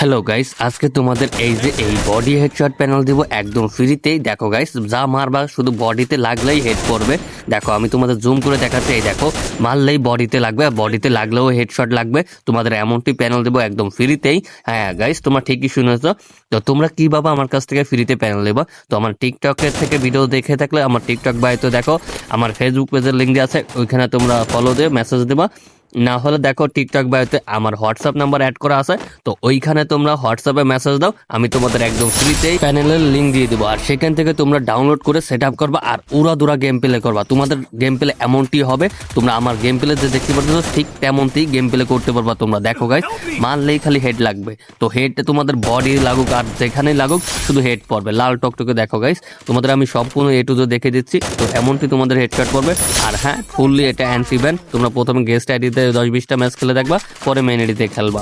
Hello guys, আজকে তোমাদের এই বডি হেডশট প্যানেল দিব একদম ফ্রিতেই। দেখো গাইস, যা মারবা শুধু বডিতে লাগলেই হেড পড়বে। দেখো আমি তোমাদের জুম করে দেখাচ্ছি। এই দেখো, মারলেই বডিতে লাগবে, বডিতে লাগলেও হেডশট লাগবে। তোমাদের এমনটি প্যানেল দেবো একদম ফ্রিতেই। হ্যাঁ গাইস, তোমরা ঠিকই শুনেছো। তো তোমরা কিভাবে আমার কাছ থেকে ফ্রিতে প্যানেল নেবা? তো আমার টিকটকের থেকে ভিডিও দেখে থাকলে আমার টিকটক বাড়িতে দেখো, আমার ফেসবুক পেজের লিঙ্ক দিয়ে আছে, ওইখানে তোমরা ফলো দিয়ে মেসেজ দেবা। না হলে দেখো টিকটক বায়োতে আমার হোয়াটসঅ্যাপ নাম্বার অ্যাড করা আছে, তো ওইখানে তোমরা হোয়াটসঅ্যাপে মেসেজ দাও, আমি তোমাদের একদম ফ্রিতেই প্যানেলের লিঙ্ক দিয়ে দেবো। আর সেখান থেকে তোমরা ডাউনলোড করে সেট আপ করবা আর উড়াদুরা গেম প্লে করবা। তোমাদের গেম প্লে এমনটি হবে, তোমরা আমার গেম প্লে যে দেখতে পাচ্ছ ঠিক তেমনটি গেম প্লে করতে পারবা তোমরা। দেখো গাইস, মারলেই খালি হেড লাগবে, তো হেড তোমাদের বডি লাগুক আর যেখানেই লাগুক শুধু হেড পড়বে লাল টকটকে। দেখো গাইস, তোমাদের আমি সম্পূর্ণ এ টু জেড দেখে দিচ্ছি, তো এমনটি তোমাদের হেডশট পড়বে। আর হ্যাঁ, ফুললি এটা অ্যান্টি ব্যান। তোমরা প্রথমে গেস্ট আইডিতে 10-20টা ম্যাচ খেলে দেখবা, পরে মেন আইডিতে খেলবা।